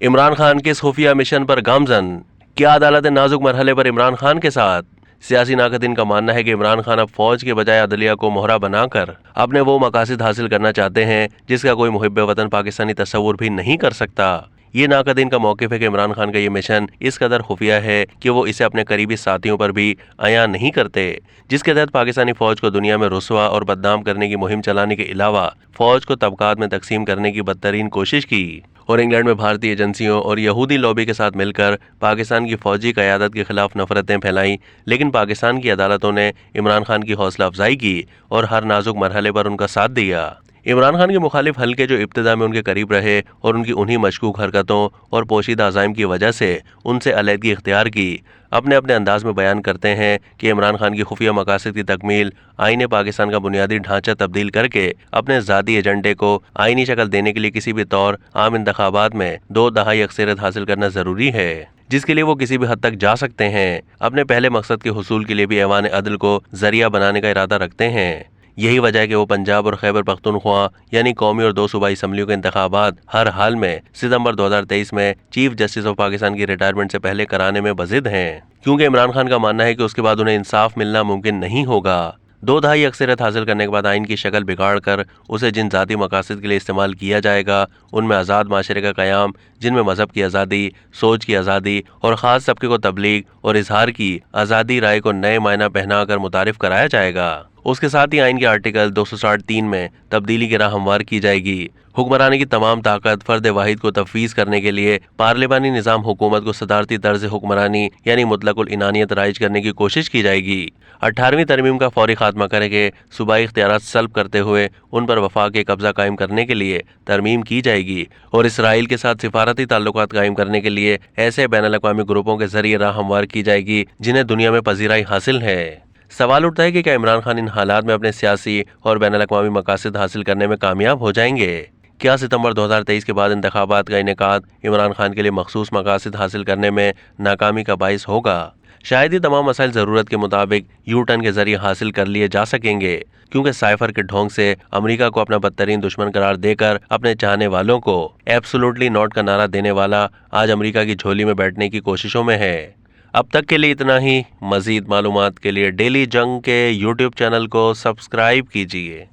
इमरान खान के इस खुफिया मिशन पर गामजन, क्या अदालत नाजुक मरहले पर इमरान खान के साथ? सियासी नाक़दीन का मानना है कि इमरान खान अब फौज के बजाय अदलिया को मोहरा बनाकर अपने वो मकासद हासिल करना चाहते हैं जिसका कोई मुहिब्बे वतन पाकिस्तानी तस्वुर भी नहीं कर सकता। ये नाक़दीन का मौक़िफ़ है कि इमरान खान का ये मिशन इस कदर खुफिया है कि वो इसे अपने करीबी साथियों पर भी अयां नहीं करते, जिसके तहत पाकिस्तानी फौज को दुनिया में रुस्वा और बदनाम करने की मुहिम चलाने के अलावा फौज को तबकात में तकसीम करने की बदतरीन कोशिश की और इंग्लैंड में भारतीय एजेंसियों और यहूदी लॉबी के साथ मिलकर पाकिस्तान की फौजी क़यादत के खिलाफ नफरतें फैलाईं। लेकिन पाकिस्तान की अदालतों ने इमरान खान की हौसला अफजाई की और हर नाजुक मरहले पर उनका साथ दिया। इमरान खान के मुखालिफ हल्के जो इब्तिदा में उनके करीब रहे और उनकी उन्हीं मशकूक हरकतों और पोशीदा अज़ाइम की वजह से उनसे अलहदगी इख्तियार की, अपने अपने अंदाज में बयान करते हैं कि इमरान खान की खुफिया मकासद की तकमील आईने पाकिस्तान का बुनियादी ढांचा तब्दील करके अपने ज़ाती एजेंडे को आईनी शक्ल देने के लिए किसी भी तौर आम इंतखाबात में 2 दहाई अक्सरियत हासिल करना ज़रूरी है, जिसके लिए वो किसी भी हद तक जा सकते हैं। अपने पहले मकसद के हुसूल के लिए भी ऐवान अदल को जरिया बनाने का इरादा रखते हैं। यही वजह है कि वो पंजाब और खैबर पख्तूनख्वा यानी कौमी और 2 सूबाई असम्बलियों के इंतखाबात हर हाल में सितंबर 2023 में चीफ जस्टिस ऑफ पाकिस्तान की रिटायरमेंट से पहले कराने में बजिद हैं, क्योंकि इमरान खान का मानना है कि उसके बाद उन्हें इंसाफ मिलना मुमकिन नहीं होगा। 2 दहाई अक्सरियत हासिल करने के बाद आइन की शक्ल बिगाड़ कर उसे जिन ज़ाती मकासद के लिए इस्तेमाल किया जाएगा उनमें आज़ाद माशरे का क़याम, जिनमें मज़हब की आज़ादी, सोच की आज़ादी और ख़ास तबके को तबलीग और इजहार की आज़ादी राय को नए मायना पहना कर मुतारिफ कराया जाएगा। उसके साथ ही आइन के आर्टिकल 260(3) में तब्दीली की राह हमवार की जाएगी। हुक्मरानी की तमाम ताकत फर्द वाहिद को तफवीज़ करने के लिए पार्लिमानी निज़ाम हुकूमत को सदारती तर्ज हुक्मरानी यानी मुतलकुल इनानियत राइज करने की कोशिश की जाएगी। 18वीं तरमीम का फौरी खात्मा करके सूबाई इख्तियारात सल्ब करते हुए उन पर वफाक़ी कब्जा कायम करने के लिए तरमीम की जाएगी और इसराइल के साथ सिफारती ताल्लुकात कायम करने के लिए ऐसे बैनुल-अक़वामी ग्रुपों के जरिए राह हमवार की जाएगी जिन्हें दुनिया में पजीराई हासिल है। सवाल उठता है कि क्या इमरान खान इन हालात में अपने सियासी और बैनुल-अक़वामी मकासद हासिल करने में कामयाब हो जाएंगे? क्या सितंबर 2023 के बाद इंतखाबात का इनेकाद इमरान खान के लिए मखसूस मकासद हासिल करने में नाकामी का बाइस होगा? शायद ही तमाम मसाइल ज़रूरत के मुताबिक यू टर्न के जरिए हासिल कर लिए जा सकेंगे, क्योंकि साइफर के ढोंग से अमेरिका को अपना बदतरीन दुश्मन करार देकर अपने चाहने वालों को एब्सोल्युटली नॉट का नारा देने वाला आज अमेरिका की झोली में बैठने की कोशिशों में है। अब तक के लिए इतना ही। मज़ीद मालूमात के लिए डेली जंग के यूट्यूब चैनल को सब्सक्राइब कीजिए।